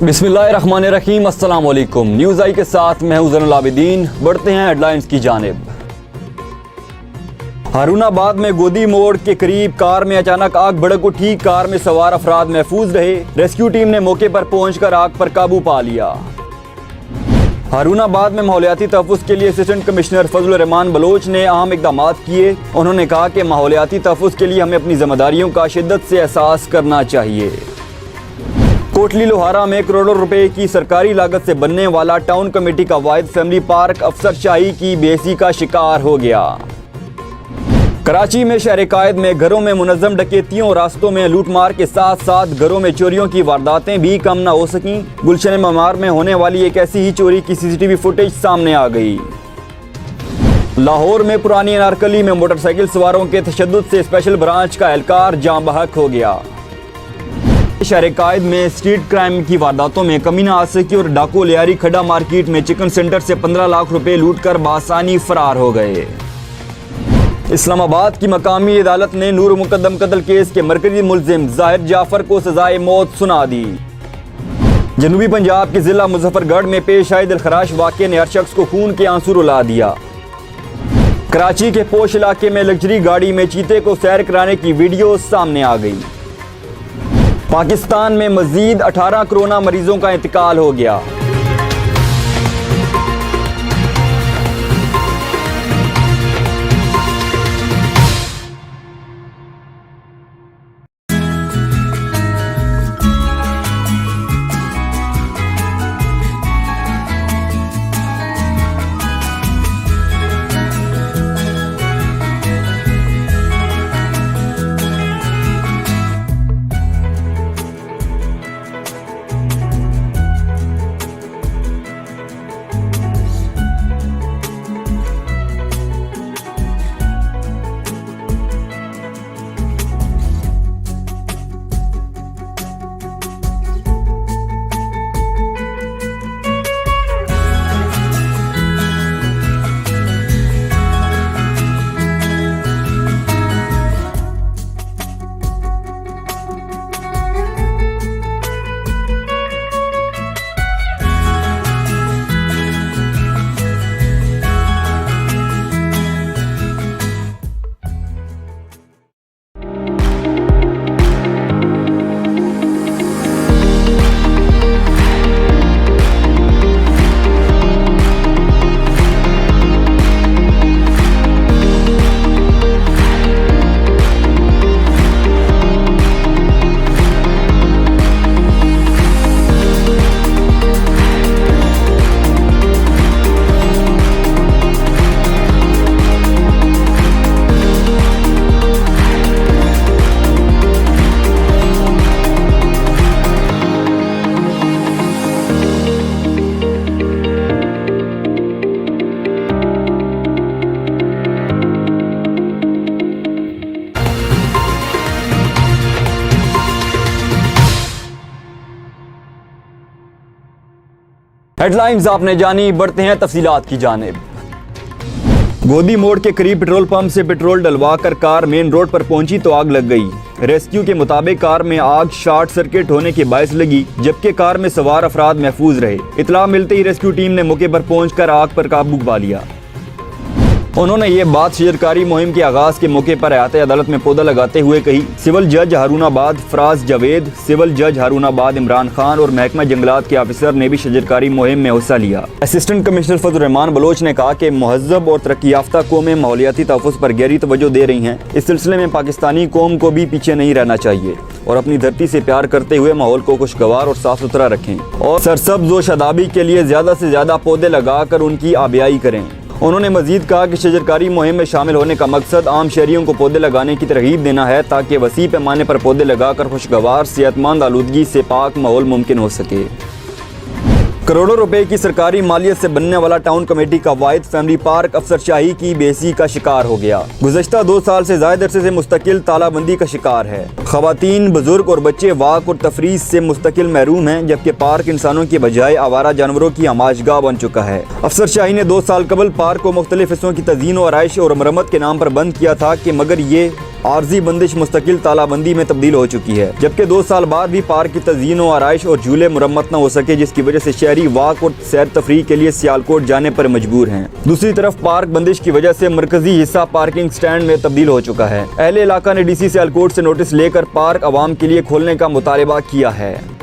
बिस्मिल्लाहिर्रहमानिर्रहीम, अस्सलाम वालेकुम। न्यूज़ आई के साथ मैं हूं ज़ैनुल आबिदीन। बढ़ते हैं हेडलाइंस की जानिब। हारूनाबाद में गोदी मोड़ के करीब कार में अचानक आग भड़क उठी। कार में सवार अफराद महफूज रहे। रेस्क्यू टीम ने मौके पर पहुंचकर आग पर काबू पा लिया। हारूनाबाद में माहौलियाती तहफ़्फ़ुज़ के लिए असिस्टेंट कमिश्नर फजल रहमान बलोच ने अहम इक़दाम किए। उन्होंने कहा कि माहौलियाती तहफ़्फ़ुज़ के लिए हमें अपनी जिम्मेदारियों का शिद्दत से एहसास करना चाहिए। कोटली लोहारा में करोड़ों रुपए की सरकारी लागत से बनने वाला टाउन कमेटी का वाहिद फैमिली पार्क अफसरशाही की बेइज्जती का शिकार हो गया। कराची में शहर कायद में घरों में मुनज़्ज़म डकैतियों, रास्तों में लूटमार के साथ साथ घरों में चोरियों की वारदातें भी कम न हो सकीं। गुलशन ममार में होने वाली एक ऐसी ही चोरी की CCTV फुटेज सामने आ गई। लाहौर में पुरानी अनारकली में मोटरसाइकिल सवारों के तशद्दुद से स्पेशल ब्रांच का एहलकार जाँ बहक हो गया। शहर कायद में स्ट्रीट क्राइम की वारदातों में कमी न आ सकी और डाकू लियारी खड्डा मार्केट में चिकन सेंटर से 15 लाख रुपए लूटकर बासानी फरार हो गए। इस्लामाबाद की मकामी अदालत ने नूर मुकद्दम कत्ल केस के मरकजी मुलजिम जाहिर जाफर को सजाए मौत सुना दी। जनूबी पंजाब के जिला मुजफ्फरगढ़ में पेश आए दिलखराश वाक़े ने हर शख्स को खून के आंसू रुला दिया। कराची के पोश इलाके में लग्जरी गाड़ी में चीते को सैर कराने की वीडियो सामने आ गई। पाकिस्तान में मजीद 18 कोरोना मरीजों का इंतकाल हो गया। हेडलाइंस आपने जानी। बढ़ते हैं तफसीलात की जानिब। गोदी मोड़ के करीब पेट्रोल पंप से पेट्रोल डलवा कर कार मेन रोड पर पहुंची तो आग लग गई। रेस्क्यू के मुताबिक कार में आग शॉर्ट सर्किट होने के बायस लगी, जबकि कार में सवार अफराद महफूज रहे। इतला मिलते ही रेस्क्यू टीम ने मौके पर पहुंचकर आग पर काबू पा लिया। उन्होंने ये बात शजरकारी मुहिम के आगाज के मौके पर हयात अदालत में पौधा लगाते हुए कही। सिविल जज हारूनाबाद फराज जावेद, सिविल जज हारूनाबाद इमरान खान और महकमा जंगलात के ऑफिसर ने भी शजरकारी मुहिम में हिस्सा लिया। असिस्टेंट कमिश्नर फजल रहमान बलोच ने कहा कि महज़ब और तरक्की याफ्ता कौमें माहौलियाती तहफ़्फ़ुज़ पर गहरी तवज्जो दे रही हैं। इस सिलसिले में पाकिस्तानी कौम को भी पीछे नहीं रहना चाहिए और अपनी धरती से प्यार करते हुए माहौल को खुशगवार और साफ सुथरा रखें और सरसब्ज़ व शादाबी के लिए ज़्यादा से ज़्यादा पौधे लगाकर उनकी आबियाई करें। उन्होंने मजीद कहा कि शजरकारी मुहिम में शामिल होने का मकसद आम शहरियों को पौधे लगाने की तरगीब देना है ताकि वसी पैमाने पर पौधे लगाकर खुशगवार सेहतमंद आलूदगी से पाक माहौल मुमकिन हो सके। करोड़ों रुपए की सरकारी मालियत से बनने वाला टाउन कमेटी का वाहिद फैमिली पार्क अफसरशाही की बेइज्जती का शिकार हो गया। गुज़श्ता 2 साल से ज़ायद अरसे से मुस्तकिल तालाबंदी का शिकार है। ख़वातीन, बुजुर्ग और बच्चे वाक और तफरीह से मुस्तकिल महरूम हैं, जबकि पार्क इंसानों की बजाय आवारा जानवरों की आमाशगाह बन चुका है। अफसरशाही ने 2 साल कबल पार्क को मुख्तलिफ हिस्सों की तज़ीन और आराइश और मरम्मत के नाम पर बंद किया था कि मगर ये आर्जी बंदिश मुस्तकिल तालाबंदी में तब्दील हो चुकी है, जबकि 2 साल बाद भी पार्क की तज़यीन व आराइश और झूले मुरम्मत न हो सके, जिसकी वजह से शहरी वाक और सैर तफरीह के लिए सियालकोट जाने पर मजबूर हैं। दूसरी तरफ पार्क बंदिश की वजह से मरकजी हिस्सा पार्किंग स्टैंड में तब्दील हो चुका है। अहले इलाका ने DC सियालकोट से नोटिस लेकर पार्क अवाम के लिए खोलने का मुतालबा किया है।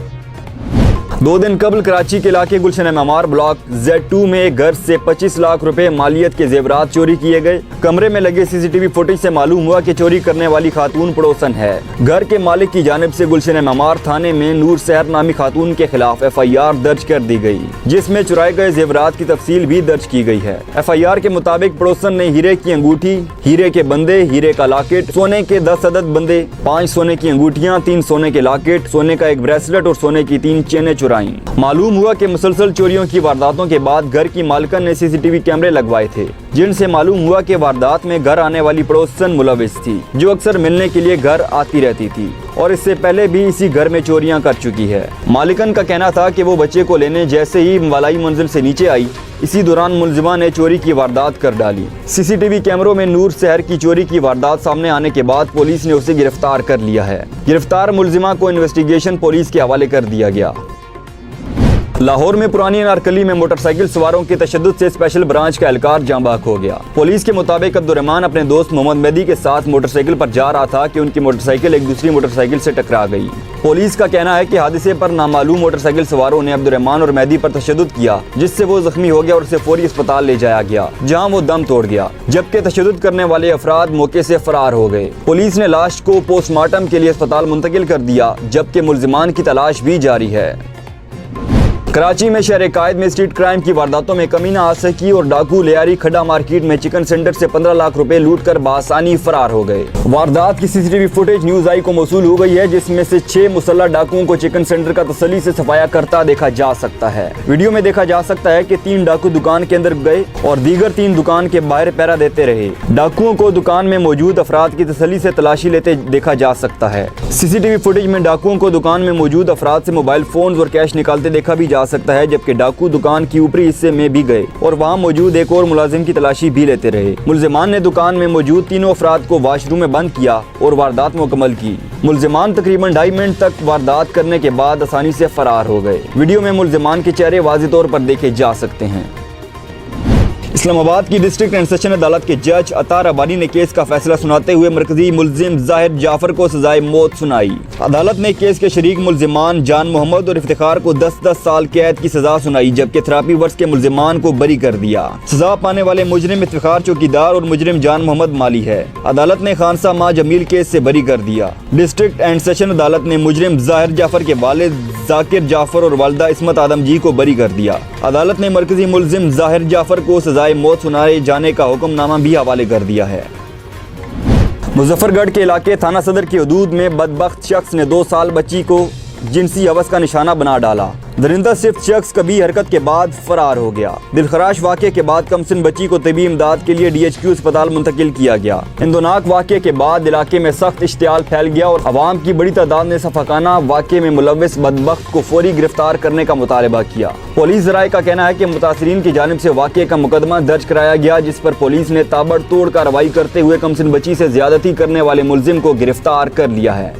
2 दिन कबल कराची के इलाके गुलशन मेमार ब्लॉक Z2 में एक घर से 25 लाख रुपए मालियत के जेवरात चोरी किए गए। कमरे में लगे CCTV फुटेज से मालूम हुआ कि चोरी करने वाली खातून पड़ोसन है। घर के मालिक की जानिब से गुलशन मेमार थाने में नूर सहर नामी खातून के खिलाफ FIR दर्ज कर दी गई, जिसमें चुराए गए जेवरात की तफसील भी दर्ज की गई है। FIR के मुताबिक पड़ोसन ने हीरे की अंगूठी, हीरे के बंदे, हीरे का लॉकेट, सोने के 10 अदद बंदे, 5 सोने की अंगूठियां, 3 सोने के लॉकेट, सोने का एक ब्रेसलेट और सोने की 3 चेनें चुराई। मालूम हुआ कि मुसलसल चोरियों की वारदातों के बाद घर की मालकन ने CCTV कैमरे लगवाए थे, जिनसे मालूम हुआ कि वारदात में घर आने वाली पड़ोसन मुलविस थी, जो अक्सर मिलने के लिए घर आती रहती थी और इससे पहले भी इसी घर में चोरियां कर चुकी है। मालिकन का कहना था कि वो बच्चे को लेने जैसे ही वालाई मंजिल से नीचे आई, इसी दौरान मुलजिमा ने चोरी की वारदात कर डाली। CCTV कैमरों में नूर शहर की चोरी की वारदात सामने आने के बाद पुलिस ने उसे गिरफ्तार कर लिया है। गिरफ्तार मुलजिमा को इन्वेस्टिगेशन पुलिस के हवाले कर दिया गया। लाहौर में पुरानी अनारकली में मोटरसाइकिल सवारों की तशद्दुद से स्पेशल ब्रांच का एहलकार जांबाक हो गया। पुलिस के मुताबिक अब्दुर्रहमान अपने दोस्त मोहम्मद मेहदी के साथ मोटरसाइकिल पर जा रहा था कि उनकी मोटरसाइकिल एक दूसरी मोटरसाइकिल से टकरा गई। पुलिस का कहना है कि हादसे पर नामालूम मोटरसाइकिल सवारों ने अब्दुर्रहमान और मेहदी पर तशद्दुद किया, जिससे वो जख्मी हो गया और उसे फौरी अस्पताल ले जाया गया, जहां वो दम तोड़ गया, जबकि तशद्दुद करने वाले अफराद मौके से फरार हो गए। पुलिस ने लाश को पोस्टमार्टम के लिए अस्पताल मुंतकिल कर दिया, जबकि मुलजिमान की तलाश भी जारी है। कराची में शहर कायद में स्ट्रीट क्राइम की वारदातों में कमी न आ सकी और डाकू लियारी खड्डा मार्केट में चिकन सेंटर से 15 लाख रुपए लूटकर बासानी फरार हो गए। वारदात की CCTV फुटेज न्यूज आई को मौसूल हो गई है, जिसमें से 6 मुसल्लह डाकुओं को चिकन सेंटर का तसल्ली से सफाया करता देखा जा सकता है। वीडियो में देखा जा सकता है कि 3 डाकू दुकान के अंदर गए और दीगर 3 दुकान के बाहर पहरा देते रहे। डाकुओं को दुकान में मौजूद अफराद की तसल्ली से तलाशी लेते देखा जा सकता है। CCTV फुटेज में डाकुओं को दुकान में मौजूद अफराद से मोबाइल फोन और कैश निकालते देखा भी जा सकता है, जबकि डाकू दुकान की ऊपरी हिस्से में भी गए और वहां मौजूद एक और मुलाजिम की तलाशी भी लेते रहे। मुलजिमान ने दुकान में मौजूद तीनों अफराद को वॉशरूम में बंद किया और वारदात मुकम्मल की। मुलजिमान तकरीबन 2.5 मिनट तक वारदात करने के बाद आसानी से फरार हो गए। वीडियो में मुलजिमान के चेहरे वाज़ेह तौर पर देखे जा सकते हैं। इस्लामाबाद की डिस्ट्रिक्ट एंड सेशन अदालत के जज अतार अबानी ने केस का फैसला सुनाते हुए मरकजी मुलजिम जाहिर जाफर को सजाए मौत सुनाई। अदालत ने केस के शरीक मुलजिमान जान मोहम्मद और इफ्तिखार को 10-10 साल कैद की सजा सुनाई, जबकि थेरापी वर्ष के मुलजिमान को बरी कर दिया। सजा पाने वाले मुजरिम इफ्तिखार चौकीदार और मुजरिम जान मोहम्मद माली है। अदालत ने खानसा माँ जमील केस से बरी कर दिया। डिस्ट्रिक्ट एंड सेशन अदालत ने मुजरिम जाहिर जाफर के वालिद जाकिर जाफर और वालिदा इस्मत आदम जी को बरी कर दिया। अदालत ने मरकजी मुलजिम जाहिर जाफर को सजाए मौत सुनाए जाने का हुक्मनामा भी हवाले कर दिया है। मुजफ्फरगढ़ के इलाके थाना सदर की हदूद में बदबख्त शख्स ने 2 साल बच्ची को जिनसी हवस का निशाना बना डाला। दरिंदा सिफ्त शख्स कभी हरकत के बाद फरार हो गया। दिलखराश वाक़े के बाद कमसिन बच्ची को तबी इमदाद के लिए DHQ अस्पताल मुंतकिल किया गया। इंदोनाक वाक़े के बाद इलाके में सख्त इश्तियाल फैल गया और अवाम की बड़ी तादाद ने सफाकाना वाक़े में मुलव्विस बदबख्त को फौरी गिरफ्तार करने का मुतालबा किया। पुलिस ज़राए का कहना है कि मुतासरीन की जानिब से वाक़े का मुकदमा दर्ज कराया गया, जिस पर पुलिस ने ताबड़तोड़ कार्रवाई करते हुए कमसिन बच्ची से ज्यादती करने वाले मुलजिम को गिरफ्तार कर लिया है।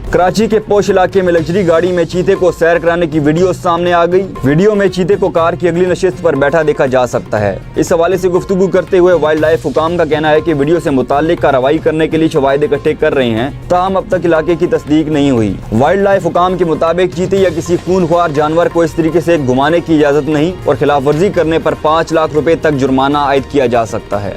कराची के पोश इलाके में लग्जरी गाड़ी में चीते को सैर कराने की वीडियो सामने आ गई। वीडियो में चीते को कार की अगली नशिस्त पर बैठा देखा जा सकता है। इस हवाले से गुफ्तगू करते हुए वाइल्ड लाइफ हुकाम का कहना है कि वीडियो से मुताल्लिक कार्रवाई करने के लिए शवाहिद इकट्ठे कर रहे हैं, ताहम अब तक इलाके की तस्दीक नहीं हुई। वाइल्ड लाइफ हुकाम के मुताबिक चीते या किसी खूनख्वार जानवर को इस तरीके से घुमाने की इजाजत नहीं और खिलाफ वर्जी करने पर 5 लाख रुपए तक जुर्माना आयद किया जा सकता है।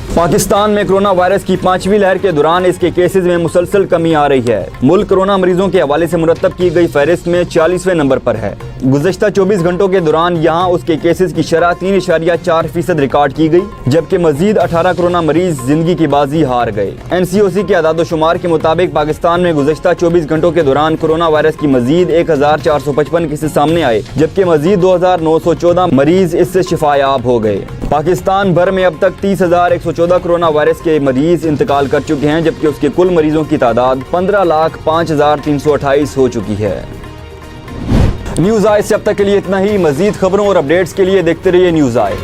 पाकिस्तान में कोरोना वायरस की 5वीं लहर के दौरान इसके केसेस में मुसलसल कमी आ रही है। मुल्क कोरोना मरीजों के हवाले से मुरतब की गई फहरिस्त में 40वें नंबर पर है। गुज़श्ता 24 घंटों के दौरान यहाँ उसके केसेस की शरह 3.4% रिकॉर्ड की गई, जबकि मजीद 18 कोरोना मरीज जिंदगी की बाजी हार गए। NCOC के आदादोशुमार के मुताबिक पाकिस्तान में गुज़श्ता 24 घंटों के दौरान कोरोना वायरस की मजीद 1455 केसेस सामने आए, जबकि मजीद 2914 मरीज इससे शिफायाब हो गए। पाकिस्तान भर में अब तक 30,114 कोरोना वायरस के मरीज इंतकाल कर चुके हैं, जबकि उसके कुल मरीजों की तादाद 15,05,328 हो चुकी है। न्यूज़ आए से अब तक के लिए इतना ही। मजीद खबरों और अपडेट्स के लिए देखते रहिए न्यूज़ आए।